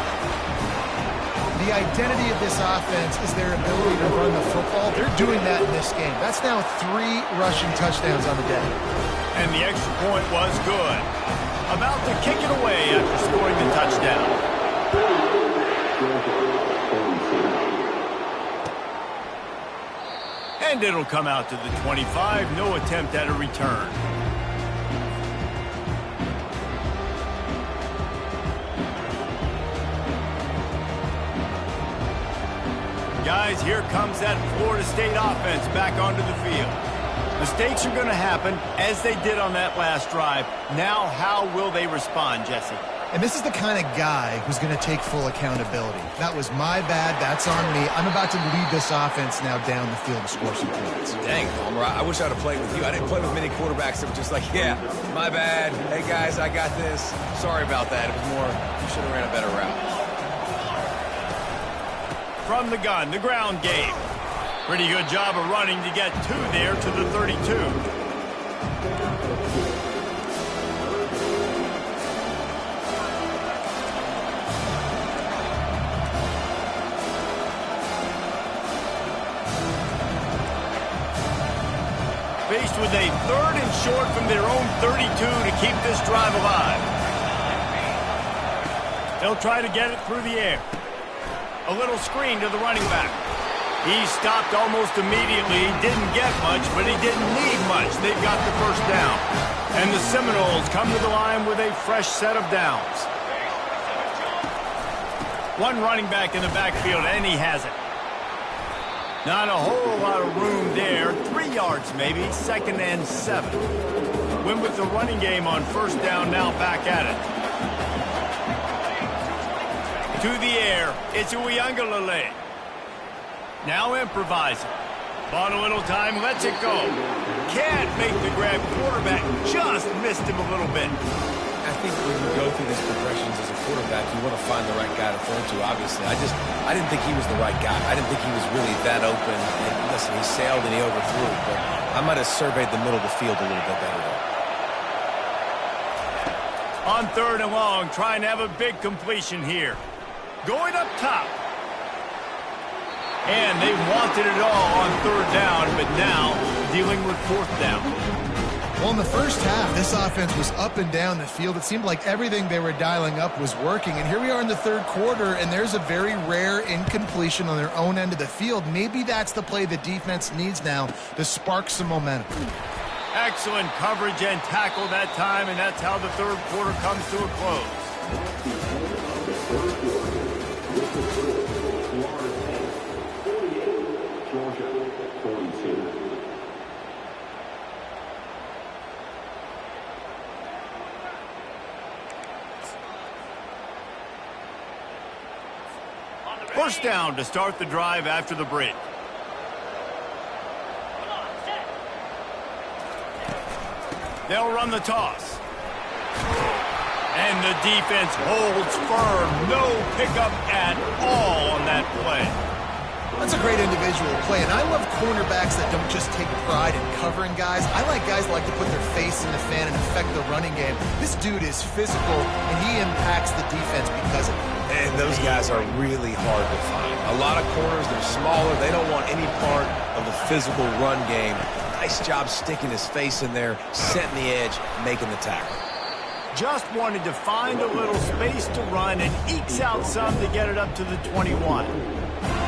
The identity of this offense is their ability to run the football. They're doing that in this game. That's now 3 rushing touchdowns on the day. And the extra point was good. About to kick it away after scoring the touchdown. And it'll come out to the 25. No attempt at a return. Guys, here comes that Florida State offense back onto the field. Mistakes are going to happen, as they did on that last drive. Now, how will they respond, Jesse? And this is the kind of guy who's going to take full accountability. That was my bad. That's on me. I'm about to lead this offense now down the field and score some points. Dang, Homer, I wish I would have played with you. I didn't play with many quarterbacks that were just like, yeah, my bad. Hey, guys, I got this. Sorry about that. It was more, you should have ran a better route. From the gun, the ground game. Pretty good job of running to get 2 there to the 32. Faced with a 3rd and short from their own 32 to keep this drive alive. They'll try to get it through the air. A little screen to the running back. He stopped almost immediately. Didn't get much, but he didn't need much. They've got the first down. And the Seminoles come to the line with a fresh set of downs. One running back in the backfield, and he has it. Not a whole lot of room there. 3 yards maybe. 2nd and 7. Win with the running game on 1st down, now back at it. To the air, it's Uiagalelei. Now improvising. Bought a little time, lets it go. Can't make the grab. Quarterback just missed him a little bit. I think when you go through these progressions as a quarterback, you want to find the right guy to throw to, obviously. I didn't think he was the right guy. I didn't think he was really that open. And listen, he sailed and he overthrew, but I might have surveyed the middle of the field a little bit better. On 3rd and long, trying to have a big completion here. Going up top. And they wanted it all on 3rd down, but now dealing with fourth down. Well, in the first half, this offense was up and down the field. It seemed like everything they were dialing up was working. And here we are in the third quarter, and there's a very rare incompletion on their own end of the field. Maybe that's the play the defense needs now to spark some momentum. Excellent coverage and tackle that time, and that's how the third quarter comes to a close. First down to start the drive after the break. They'll run the toss. And the defense holds firm. No pickup at all on that play. That's a great individual play, and I love cornerbacks that don't just take pride in covering guys. I like guys that like to put their face in the fan and affect the running game. This dude is physical, and he impacts the defense because of it. And those guys are really hard to find. A lot of corners, they're smaller. They don't want any part of the physical run game. Nice job sticking his face in there, setting the edge, making the tackle. Just wanted to find a little space to run and ekes out some to get it up to the 21.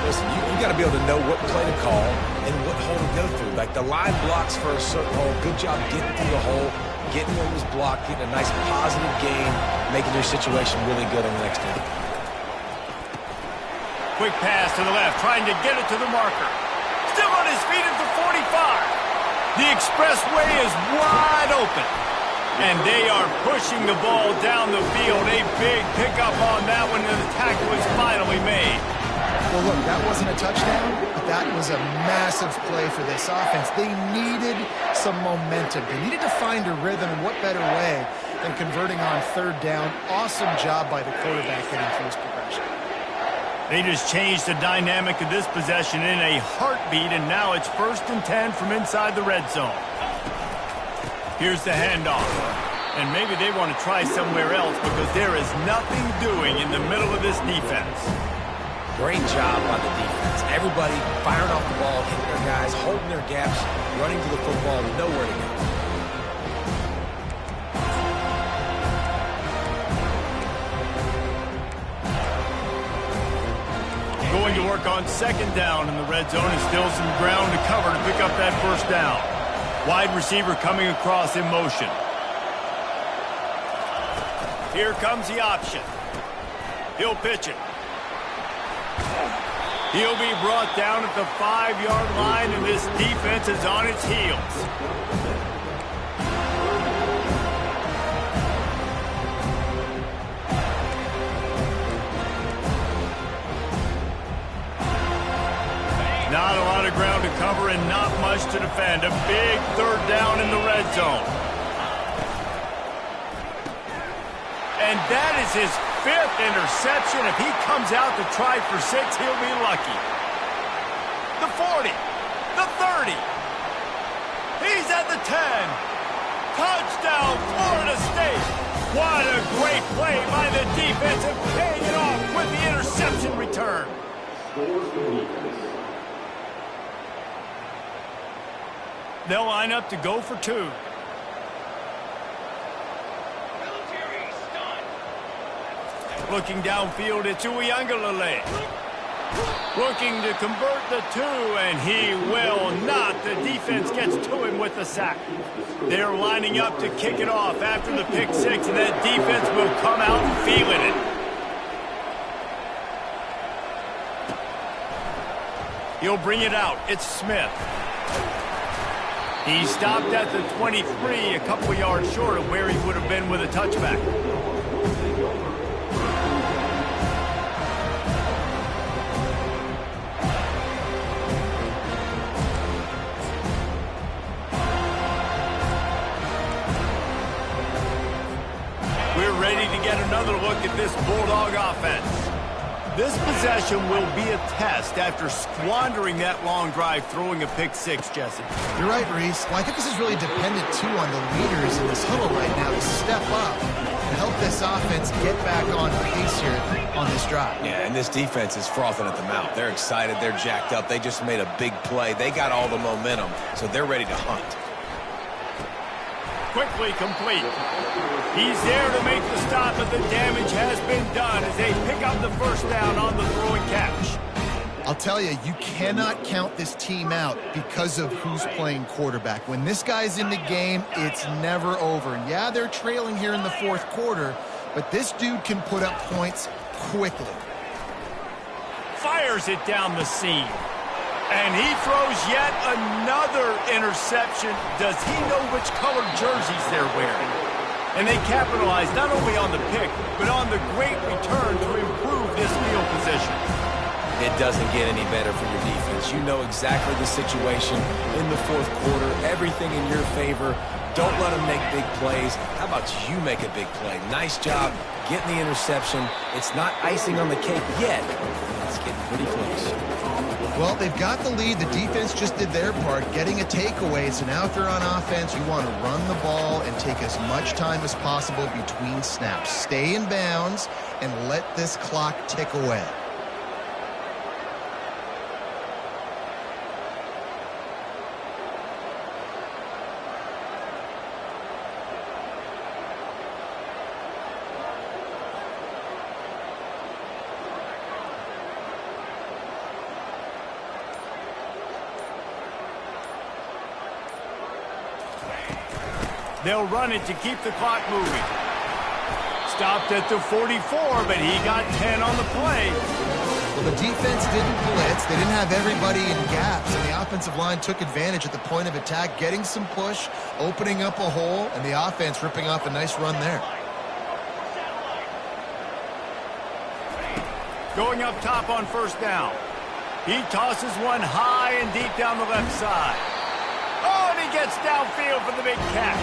Listen, you got to be able to know what play to call and what hole to go through. Like the line blocks for a certain hole. Good job getting through the hole, getting what was blocked, getting a nice positive gain, making your situation really good on the next one. Quick pass to the left, trying to get it to the marker. Still on his feet at the 45. The expressway is wide open. And they are pushing the ball down the field. A big pickup on that one, and the tackle is finally made. Well, look, that wasn't a touchdown, but that was a massive play for this offense. They needed some momentum. They needed to find a rhythm, and what better way than converting on third down. Awesome job by the quarterback getting through his progression. They just changed the dynamic of this possession in a heartbeat, and now it's 1st and 10 from inside the red zone. Here's the handoff. And maybe they want to try somewhere else because there is nothing doing in the middle of this defense. Great job by the defense. Everybody firing off the ball, hitting their guys, holding their gaps, running to the football, nowhere to go. Going to work on second down in the red zone, and still some ground to cover to pick up that first down. Wide receiver coming across in motion. Here comes the option. He'll pitch it. He'll be brought down at the 5-yard line, and this defense is on its heels. Not a lot of ground to cover and not much to defend. A big third down in the red zone. And that is his 5th interception. If he comes out to try for 6, he'll be lucky. The 40. The 30. He's at the 10. Touchdown, Florida State. What a great play by the defense and paying it off with the interception return. They'll line up to go for 2. Looking downfield, it's Uiagalelei. Looking to convert the 2, and he will not. The defense gets to him with the sack. They're lining up to kick it off after the pick 6, and that defense will come out feeling it. He'll bring it out. It's Smith. He stopped at the 23, a couple of yards short of where he would have been with a touchback. We're ready to get another look at this Bulldog offense. This possession will be a test after squandering that long drive throwing a pick six, Jesse. You're right, Reese. Well, I think this is really dependent, too, on the leaders in this huddle right now to step up and help this offense get back on pace here on this drive. Yeah, and this defense is frothing at the mouth. They're excited. They're jacked up. They just made a big play. They got all the momentum, so they're ready to hunt. Quickly complete. He's there to make the stop, but the damage has been done as they pick up the first down on the throw and catch. I'll tell you, you cannot count this team out because of who's playing quarterback. When this guy's in the game, it's never over. And yeah, they're trailing here in the fourth quarter, but this dude can put up points quickly. Fires it down the seam. And he throws yet another interception. Does he know which colored jerseys they're wearing? And they capitalize not only on the pick, but on the great return to improve this field position. It doesn't get any better for your defense. You know exactly the situation in the fourth quarter. Everything in your favor. Don't let them make big plays. How about you make a big play? Nice job getting the interception. It's not icing on the cake yet. It's getting pretty close. Well, they've got the lead. The defense just did their part, getting a takeaway. So now if they're on offense, you want to run the ball and take as much time as possible between snaps. Stay in bounds and let this clock tick away. They'll run it to keep the clock moving. Stopped at the 44, but he got 10 on the play. Well, the defense didn't blitz. They didn't have everybody in gaps, and the offensive line took advantage at the point of attack, getting some push, opening up a hole, and the offense ripping off a nice run there. Going up top on first down. He tosses one high and deep down the left side. Oh, and he gets downfield for the big catch.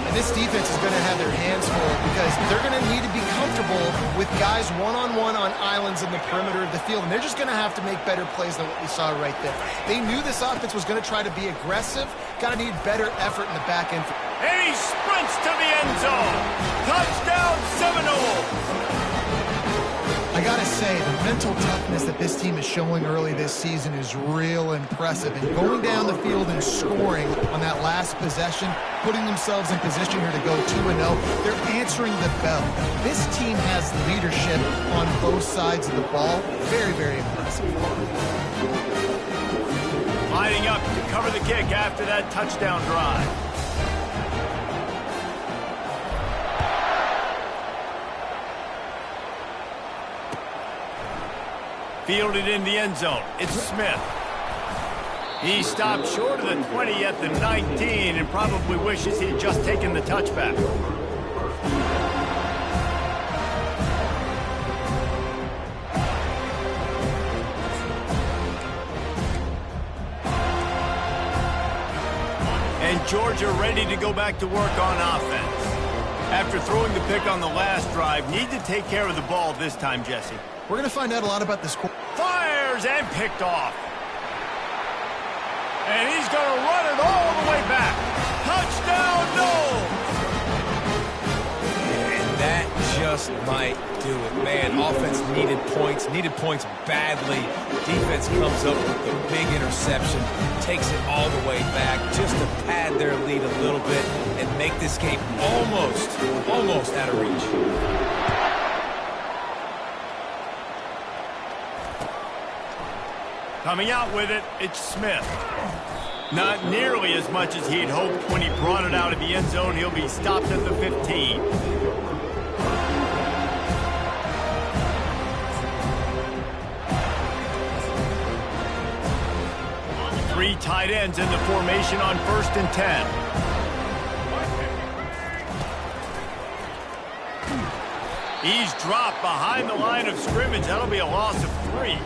And this defense is going to have their hands full because they're going to need to be comfortable with guys one-on-one on islands in the perimeter of the field, and they're just going to have to make better plays than what we saw right there. They knew this offense was going to try to be aggressive, going to need better effort in the back end. And he sprints to the end zone. Touchdown Seminoles. I gotta say, the mental toughness that this team is showing early this season is real impressive. And going down the field and scoring on that last possession, putting themselves in position here to go 2-0, they're answering the bell. This team has leadership on both sides of the ball. Very, very impressive. Lining up to cover the kick after that touchdown drive. Fielded in the end zone. It's Smith. He stopped short of the 20 at the 19 and probably wishes he had just taken the touchback. And Georgia ready to go back to work on offense. After throwing the pick on the last drive, need to take care of the ball this time, Jesse. We're going to find out a lot about this. Fires and picked off. And he's going to run it all the way back. Touchdown, Noles! And that just might do it. Man, offense needed points badly. Defense comes up with the big interception, takes it all the way back just to pad their lead a little bit and make this game almost out of reach. Coming out with it, it's Smith. Not nearly as much as he'd hoped when he brought it out of the end zone. He'll be stopped at the 15. Three tight ends in the formation on 1st and 10. He's dropped behind the line of scrimmage. That'll be a loss of 3.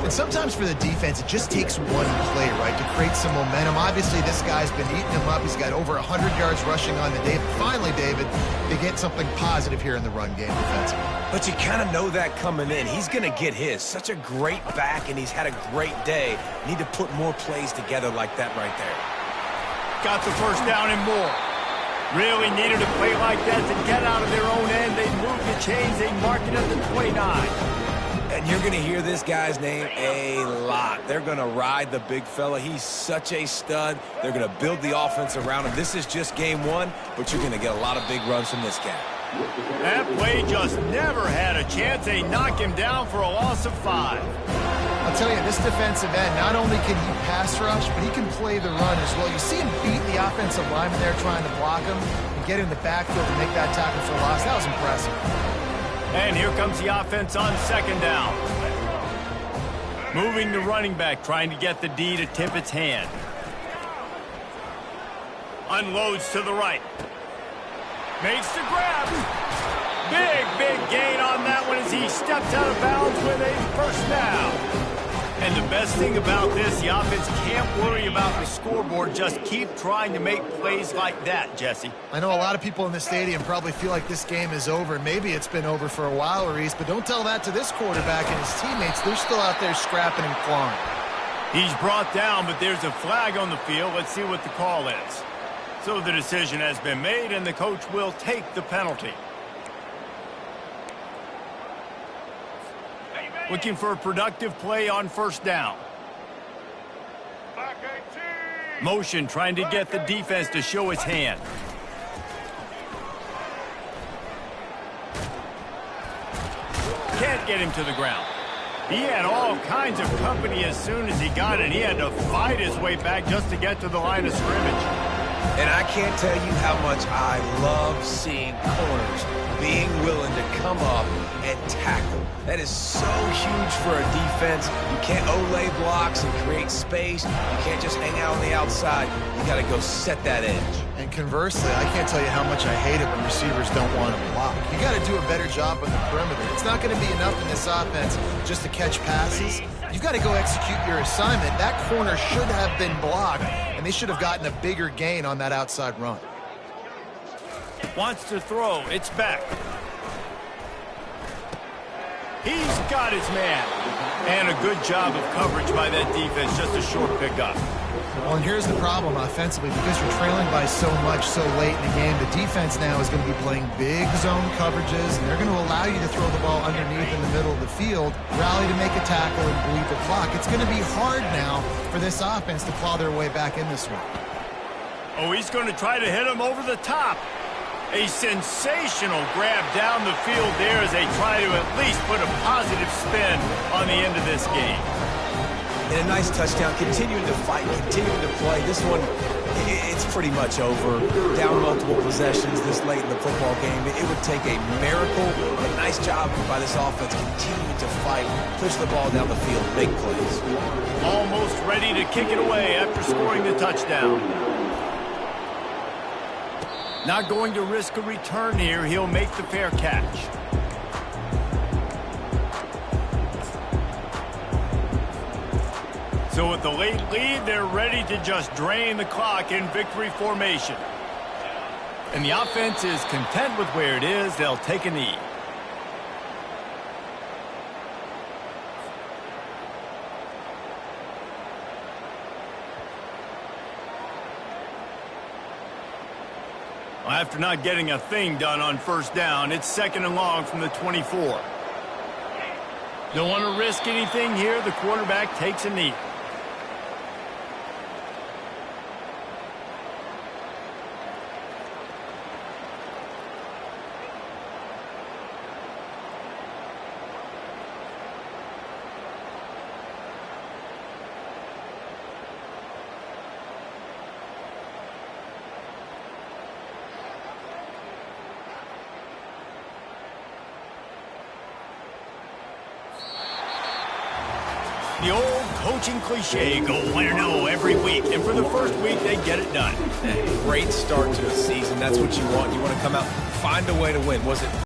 And sometimes for the defense, it just takes one play, right, to create some momentum. Obviously, this guy's been eating him up. He's got over 100 yards rushing on the day. But finally, David, they get something positive here in the run game defensively. But you kind of know that coming in. He's going to get his. Such a great back, and he's had a great day. Need to put more plays together like that right there. Got the first down and more. Really needed a play like that to get out of their own end. They moved the chains. They marked it at the 29. And you're going to hear this guy's name a lot. They're going to ride the big fella. He's such a stud. They're going to build the offense around him. This is just game one, but you're going to get a lot of big runs from this guy. That play just never had a chance. They knock him down for a loss of 5. I'll tell you, this defensive end, not only can he pass rush, but he can play the run as well. You see him beat the offensive lineman there trying to block him and get in the backfield to make that tackle for loss. That was impressive. And here comes the offense on second down. Moving the running back, trying to get the D to tip its hand. Unloads to the right. Makes the grab. Big gain on that one as he steps out of bounds with a first down. And the best thing about this, the offense can't worry about the scoreboard. Just keep trying to make plays like that, Jesse. I know a lot of people in the stadium probably feel like this game is over. Maybe it's been over for a while, Reese, but don't tell that to this quarterback and his teammates. They're still out there scrapping and clawing. He's brought down, but there's a flag on the field. Let's see what the call is. So the decision has been made, and the coach will take the penalty. Looking for a productive play on first down. Motion trying to get the defense to show its hand. Can't get him to the ground. He had all kinds of company as soon as he got it. He had to fight his way back just to get to the line of scrimmage. And I can't tell you how much I love seeing corners being willing to come up and tackle. That is so huge for a defense. You can't Olay blocks and create space. You can't just hang out on the outside. You got to go set that edge. And conversely, I can't tell you how much I hate it when receivers don't want to block. You got to do a better job on the perimeter. It's not going to be enough in this offense just to catch passes. You've got to go execute your assignment. That corner should have been blocked, and they should have gotten a bigger gain on that outside run. Wants to throw. It's back. He's got his man. And a good job of coverage by that defense. Just a short pickup. Well, and here's the problem offensively. Because you're trailing by so much so late in the game, the defense now is going to be playing big zone coverages, and they're going to allow you to throw the ball underneath in the middle of the field, rally to make a tackle, and bleed the clock. It's going to be hard now for this offense to claw their way back in this one. Oh, he's going to try to hit him over the top. A sensational grab down the field there as they try to at least put a positive spin on the end of this game. And a nice touchdown, continuing to fight, continuing to play. This one, it's pretty much over. Down multiple possessions this late in the football game. It would take a miracle, but nice job by this offense continuing to fight, push the ball down the field, make plays. Almost ready to kick it away after scoring the touchdown. Not going to risk a return here. He'll make the fair catch. So with the late lead, they're ready to just drain the clock in victory formation. And the offense is content with where it is. They'll take a knee. Well, after not getting a thing done on first down, it's second and long from the 24. Don't want to risk anything here. The quarterback takes a knee. The old coaching cliche, go win or no every week. And for the first week, they get it done. Great start to the season. That's what you want. You want to come out, find a way to win. Was it